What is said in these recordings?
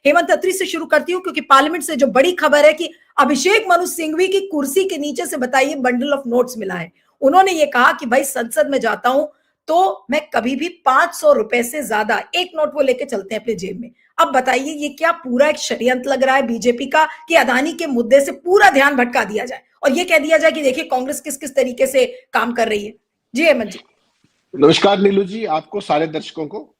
हेमंत अत्री से शुरू करती हूँ, क्योंकि पार्लियामेंट से जो बड़ी खबर है कि अभिषेक मनु सिंघवी की कुर्सी के नीचे से बताइए बंडल ऑफ नोट्स मिला है। उन्होंने ये कहा कि भाई संसद में जाता हूं तो मैं कभी भी 500 रुपए से ज्यादा एक नोट वो लेके चलते हैं अपने जेब में। अब बताइए ये क्या पूरा एक षड्यंत्र लग रहा है बीजेपी का कि अदानी के मुद्दे से पूरा ध्यान भटका दिया जाए और ये कह दिया जाए कि देखिए कांग्रेस किस किस तरीके से काम कर रही है। जी हेमंत जी। नमस्कार नीलू जी, आपको, सारे दर्शकों को।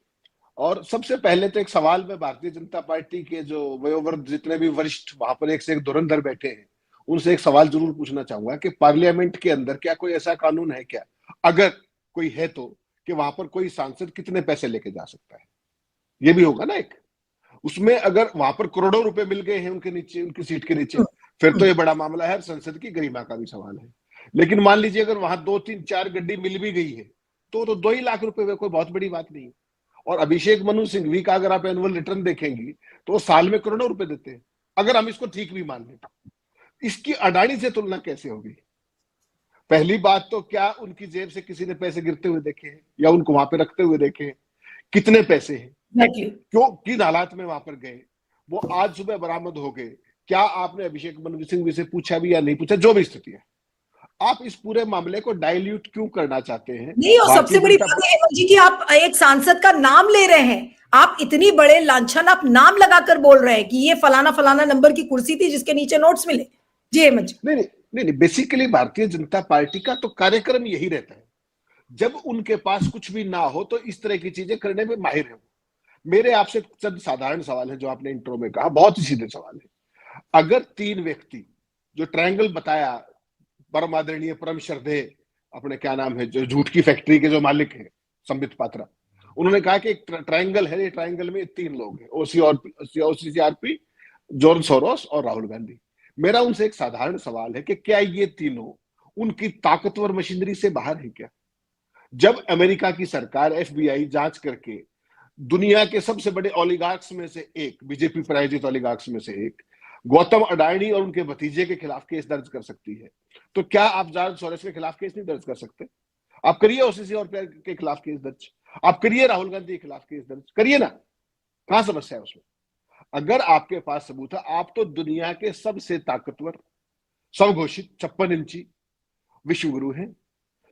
और सबसे पहले तो एक सवाल में भारतीय जनता पार्टी के जो वयोवृद्ध जितने भी वरिष्ठ वहां पर एक से एक धुरंधर बैठे हैं उनसे एक सवाल जरूर पूछना चाहूंगा कि पार्लियामेंट के अंदर क्या कोई ऐसा कानून है क्या, अगर कोई है तो, कि वहां पर कोई सांसद कितने पैसे लेके जा सकता है? ये भी होगा ना एक, उसमें अगर वहां पर करोड़ों रुपए मिल गए हैं उनके नीचे, उनकी सीट के नीचे, फिर तो ये बड़ा मामला है, संसद की गरिमा का भी सवाल है। लेकिन मान लीजिए अगर वहां 2-3-4 गड्डी मिल भी गई है तो 2 ही लाख रुपए कोई बहुत बड़ी बात नहीं है। और अभिषेक मनु सिंघवी का अगर आप एनुअल रिटर्न देखेंगी तो वो साल में करोड़ों रुपए देते हैं। अगर हम इसको ठीक भी मान लें तो इसकी अडानी से तुलना कैसे होगी? पहली बात तो क्या उनकी जेब से किसी ने पैसे गिरते हुए देखे हैं या उनको वहां पे रखते हुए देखे हैं? कितने पैसे हैं, क्यों, किन हालात में वहां पर गए, वो आज सुबह बरामद हो गए। क्या आपने अभिषेक मनु सिंघवी से पूछा भी या नहीं पूछा? जो भी स्थिति है, आप इस पूरे मामले को डाइल्यूट क्यों करना चाहते हैं? नहीं, और सबसे बड़ी बात है हेमंत जी कि आप एक सांसद का नाम ले रहे हैं, आप इतनी बड़े लांछन आप नाम लगाकर बोल रहे हैं कि ये फलाना फलाना नंबर की कुर्सी थी जिसके नीचे नोट्स मिले। जी हेमंत जी। नहीं, बेसिकली भारतीय जनता पार्टी का तो कार्यक्रम यही रहता है, जब उनके पास कुछ भी ना हो तो इस तरह की चीजें करने में माहिर है। मेरे आपसे चंद साधारण सवाल है, जो आपने इंट्रो में कहा, बहुत ही सीधे सवाल है। अगर 3 व्यक्ति, जो ट्रायंगल बताया, परम आदरणीय परम श्रद्धेय अपने क्या नाम है, जो झूठ की फैक्ट्री के जो मालिक हैं संबित पात्रा, उन्होंने कहा कि एक ट्रायंगल है, ये ट्रायंगल में 3 लोग हैं, OCCRP, जॉर्ज सोरोस और राहुल गांधी। मेरा उनसे एक साधारण सवाल है कि क्या ये तीनों उनकी ताकतवर मशीनरी से बाहर है क्या? जब अमेरिका की सरकार FBI जांच करके दुनिया के सबसे बड़े ओलिगार्क्स में से एक, बीजेपी प्रायोजित ओलिगार्क्स में से एक गौतम अडानी और उनके भतीजे के खिलाफ केस दर्ज कर सकती है, तो क्या आप जॉर्ज सोरोस के खिलाफ केस नहीं दर्ज कर सकते? आप करिए OCCRP के खिलाफ केस दर्ज, आप करिए राहुल गांधी के खिलाफ केस दर्ज, करिए ना, कहां समस्या है उसमें? अगर आपके पास सबूत है, आप तो दुनिया के सबसे ताकतवर, स्वघोषित 56 इंची विश्व गुरु हैं,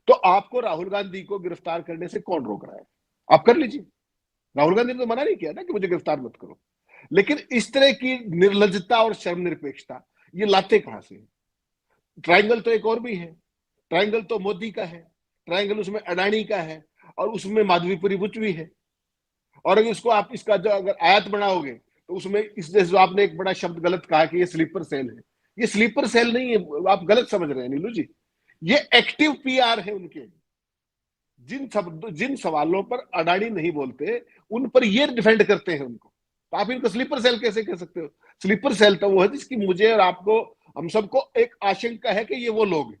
तो आपको राहुल गांधी को गिरफ्तार करने से कौन रोक रहा है? आप कर लीजिए। राहुल गांधी ने तो मना नहीं किया ना कि मुझे गिरफ्तार मत करो, लेकिन इस तरह की निर्लज्जता और शर्मनिरपेक्षता ये लाते कहां से? ट्रायंगल तो एक और भी है, ट्रायंगल तो मोदी का है, ट्रायंगल उसमें अडानी का है और उसमें माधवीपुरी बुच भी है। और अगर इसको आप, इसका जो अगर आयत बनाओगे तो उसमें इस जो आपने एक बड़ा शब्द गलत कहा कि ये स्लीपर सेल है, ये स्लीपर सेल नहीं है, आप गलत समझ रहे हैं नीलू जी। ये एक्टिव PR है उनके। जिन सवालों पर अडानी नहीं बोलते उन पर ये डिफेंड करते हैं उनको, तो आप इनको स्लीपर सेल कैसे कह सकते हो? स्लीपर सेल तो वो है जिसकी मुझे और आपको, हम सबको एक आशंका है कि ये वो लोग हैं।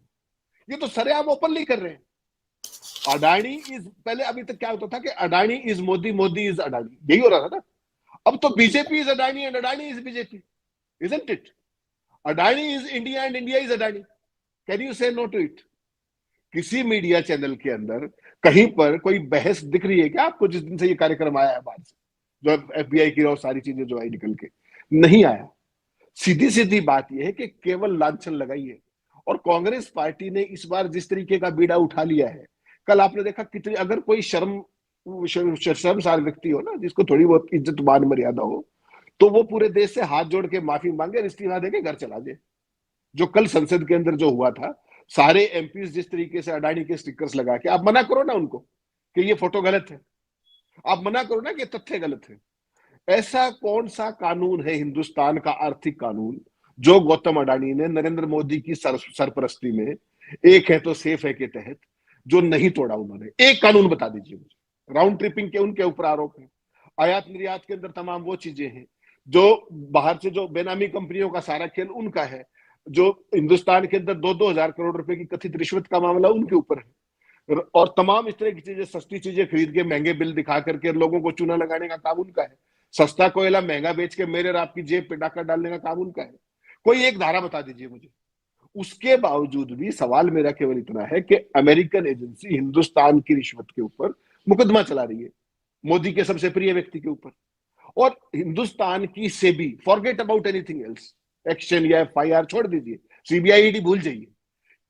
ये तो सरेआम ओपनली कर रहे हैं। अडानी इज, पहले अभी तक क्या होता था कि अडानी इज मोदी, मोदी इज अडानी, यही हो रहा था ना। अब तो BJP is Adani and Adani is BJP, isn't it? Adani is India and India is Adani. Can you से नो टू इट? किसी मीडिया चैनल के अंदर कहीं पर कोई बहस दिख रही है क्या आपको, जिस दिन से ये कार्यक्रम आया है बाहर से, जो FBI की और सारी चीजें जो आई निकल के? नहीं आया। सीधी सीधी बात यह है कि केवल लांछन लगाई है। और कांग्रेस पार्टी ने इस बार जिस तरीके का बीड़ा उठा लिया है, कल आपने देखा कितनी, अगर कोई शर्मसार व्यक्ति हो ना, जिसको थोड़ी बहुत इज्जत मान मर्यादा हो, तो वो पूरे देश से हाथ जोड़ के माफी मांगे, इस्तीफा देके घर चला जाए। जो कल संसद के अंदर जो हुआ था, सारे MPs जिस तरीके से अडानी के स्टिकर्स लगा के, आप मना करो ना उनको कि ये फोटो गलत है, आप मना करो ना कि तथ्य गलत है। ऐसा कौन सा कानून है हिंदुस्तान का आर्थिक कानून जो गौतम अडानी ने नरेंद्र मोदी की सरपरस्ती में, एक है तो सेफ है के तहत, जो नहीं तोड़ा उन्होंने? एक कानून बता दीजिए मुझे। राउंड ट्रिपिंग के उनके ऊपर आरोप है, आयात निर्यात के अंदर तमाम वो चीजें हैं, जो बाहर से जो बेनामी कंपनियों का सारा खेल उनका है, जो हिंदुस्तान के अंदर 2-2 हजार करोड़ रुपए की कथित रिश्वत का मामला उनके ऊपर है, और तमाम इस तरह की चीजें, सस्ती चीजें खरीद के महंगे बिल दिखा करके लोगों को चूना लगाने का काम उनका है। सस्ता कोयला महंगा बेच के मेरे और आपकी जेब पे डाका डालने का काम उनका है। कोई एक धारा बता दीजिए मुझे। उसके बावजूद भी सवाल मेरा केवल इतना है कि अमेरिकन एजेंसी हिंदुस्तान की रिश्वत के ऊपर मुकदमा चला रही है, मोदी के सबसे प्रिय व्यक्ति के ऊपर। और हिंदुस्तान की SEBI, forget about anything else, action या एफआईआर छोड़ दीजिए, सीबीआई ईडी भूल जाइए,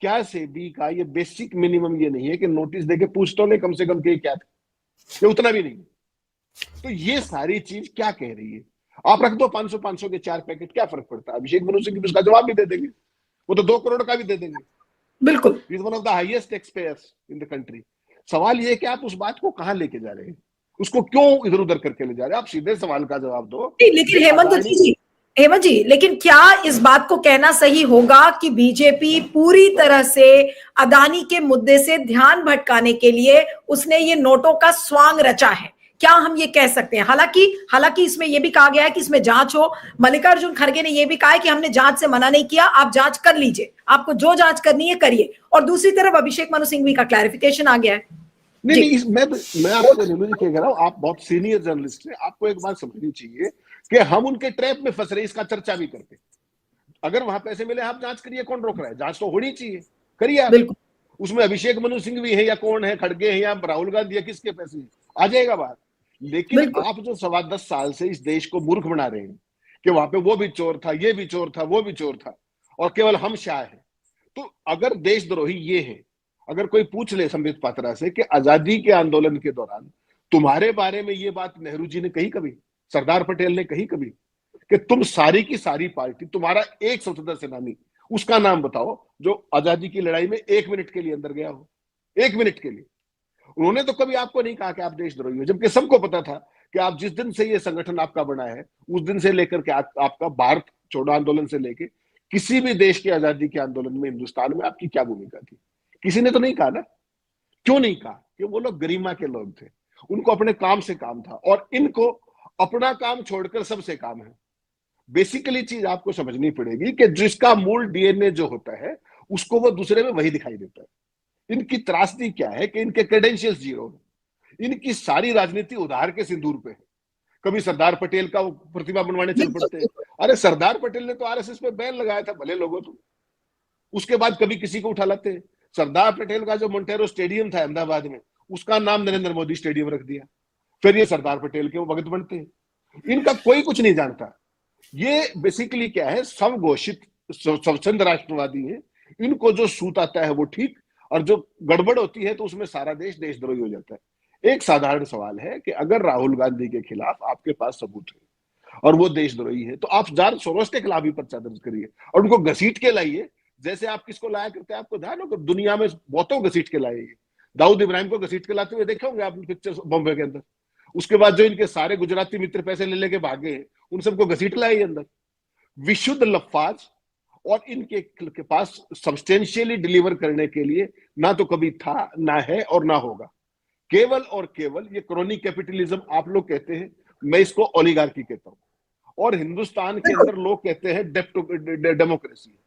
क्या सेबी का ये बेसिक मिनिमम ये नहीं है कि नोटिस देके पूछ तो ले कम से कम कि क्या था? ये उतना भी नहीं। तो ये सारी चीज क्या कह रही है? आप रख दो 500 के 4 पैकेट, क्या फर्क पड़ता है? अभिषेक मनु सिंह उसका जवाब भी दे देंगे, वो तो 2 करोड़ का भी दे देंगे। बिल्कुल, is one of the highest tax pairs in the country. सवाल ये है कि आप उस बात को कहां लेके जा रहे हैं, उसको क्यों इधर उधर करके ले जा रहे हैं? आप सीधे सवाल का जवाब दो। लेकिन हेमंत जी, लेकिन क्या इस बात को कहना सही होगा कि बीजेपी पूरी तरह से अदानी के मुद्दे से ध्यान भटकाने के लिए उसने ये नोटों का स्वांग रचा है? क्या हम ये कह सकते हैं? हालांकि इसमें यह भी कहा गया है कि इसमें जांच हो। मल्लिकार्जुन खड़गे ने यह भी कहा है कि हमने जांच से मना नहीं किया, आप जांच कर लीजिए, आपको जो जांच करनी है करिए। और दूसरी तरफ अभिषेक मनु सिंघवी का क्लैरिफिकेशन आ गया है। नहीं, मैं आपको नीलू जी कह रहा हूं, आप बहुत सीनियर जर्नलिस्ट हैं, आपको एक बात समझनी चाहिए कि हम उनके ट्रैप में फंस रहे, इसका चर्चा भी करते। अगर वहां पैसे मिले आप जांच करिए, कौन रोक रहा है? जांच तो होनी चाहिए, करिए आप। उसमें अभिषेक मनु सिंघवी है या कौन है, खड़गे हैं या राहुल गांधी है, किसके पैसे आ जाएगा बात। लेकिन आप जो 10.25 साल से इस देश को मूर्ख बना रहे हैं कि वहां पे वो भी चोर था, ये भी चोर था, वो भी चोर था, और केवल हम शाह हैं। तो अगर देशद्रोही ये है, अगर कोई पूछ ले संबित पात्रा से कि आजादी के आंदोलन के दौरान तुम्हारे बारे में ये बात नेहरू जी ने कही कभी, सरदार पटेल ने कही कभी, कि तुम सारी की सारी पार्टी, तुम्हारा एक स्वतंत्र सेनानी, उसका नाम बताओ जो आजादी की लड़ाई में 1 मिनट के लिए अंदर गया हो, 1 मिनट के लिए? उन्होंने तो कभी आपको नहीं कहा कि आप देशद्रोही हो, जबकि सबको पता था कि आप जिस दिन से ये संगठन आपका बना है उस दिन से लेकर के आपका भारत छोड़ो आंदोलन से लेके किसी भी देश की आजादी के आंदोलन में हिंदुस्तान में आपकी क्या भूमिका थी? किसी ने तो नहीं कहा ना। क्यों नहीं कहा? कि वो लोग गरिमा के लोग थे, उनको अपने काम से काम था, और इनको अपना काम छोड़कर सबसे काम है। बेसिकली चीज आपको समझनी पड़ेगी कि जिसका मूल डीएनए जो होता है उसको वो दूसरे में वही दिखाई देता है। इनकी त्रासदी क्या है कि इनके क्रेडेंशियल्स जीरो है, इनकी सारी राजनीति उधार के सिंदूर पे है। कभी सरदार पटेल का प्रतिमा बनवाने चल पड़ते हैं। अरे सरदार पटेल ने तो आरएसएस पे बैन लगाया था, भले लोगों तो उसके बाद कभी किसी को उठा लाते हैं। सरदार पटेल का जो मोन्टेरो स्टेडियम था अहमदाबाद में, उसका नाम नरेंद्र मोदी स्टेडियम रख दिया, फिर ये सरदार पटेल के वो भगत बनते हैं। इनका कोई कुछ नहीं जानता। ये बेसिकली क्या है, स्वघोषित स्वच्छंद राष्ट्रवादी है। इनको जो सूत आता है वो ठीक, और जो गड़बड़ होती है तो उसमें सारा देश देशद्रोही हो जाता है। एक साधारण सवाल है कि अगर राहुल गांधी के खिलाफ आपके पास सबूत है और वो देशद्रोही है, तो आप जॉर्ज सोरोस के खिलाफ भी पर्चा दर्ज करिए और उनको घसीट के लाइए, जैसे आप किसको लाया करते हैं। आपको ध्यान हो, दुनिया में बहुतों घसीट के लाए, दाऊद इब्राहिम को घसीट के लाते हुए देखे होंगे आपने पिक्चर बॉम्बे के अंदर। उसके बाद जो इनके सारे गुजराती मित्र पैसे ले लेके भागे, उन सबको घसीट लाए अंदर। विशुद्ध लफ्फाज, और इनके के पास सब्सटेंशियली डिलीवर करने के लिए ना तो कभी था, ना है और ना होगा। केवल और केवल ये क्रोनिक कैपिटलिज्म आप लोग कहते हैं, मैं इसको ओलिगार्की कहता हूं, और हिंदुस्तान के अंदर लोग कहते हैं democracy.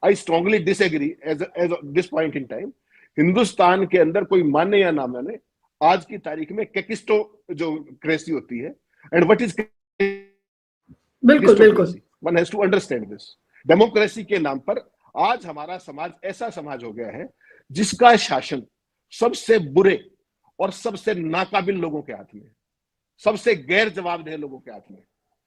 I strongly disagree as this point in time. Hindustan के अंदर कोई माने या ना माने, आज की तारीख में कैकिस्टो जो क्रेसी होती है, एंड व्हाट इज बिल्कुल one has to understand this. Democracy के नाम पर आज हमारा समाज ऐसा समाज हो गया है जिसका शासन सबसे बुरे और सबसे नाकाबिल लोगों के हाथ में, सबसे गैर जवाबदेह लोगों के हाथ में।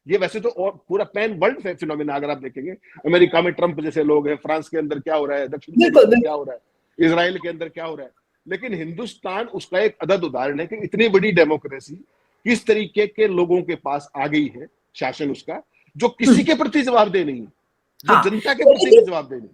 ये वैसे तो और पूरा पैन वर्ल्ड फिनोमेना अगर आप देखेंगे, अमेरिका में ट्रंप जैसे लोग हैं, फ्रांस के अंदर क्या हो रहा है, दक्षिण कोरिया में क्या हो रहा है, इजराइल के अंदर क्या हो रहा है, लेकिन हिंदुस्तान उसका एक अदद उदाहरण है कि इतनी बड़ी डेमोक्रेसी किस तरीके के लोगों के पास आ गई है, शासन उसका जो किसी के प्रति जवाबदेह नहीं, जो जनता के प्रति जवाबदेह नहीं।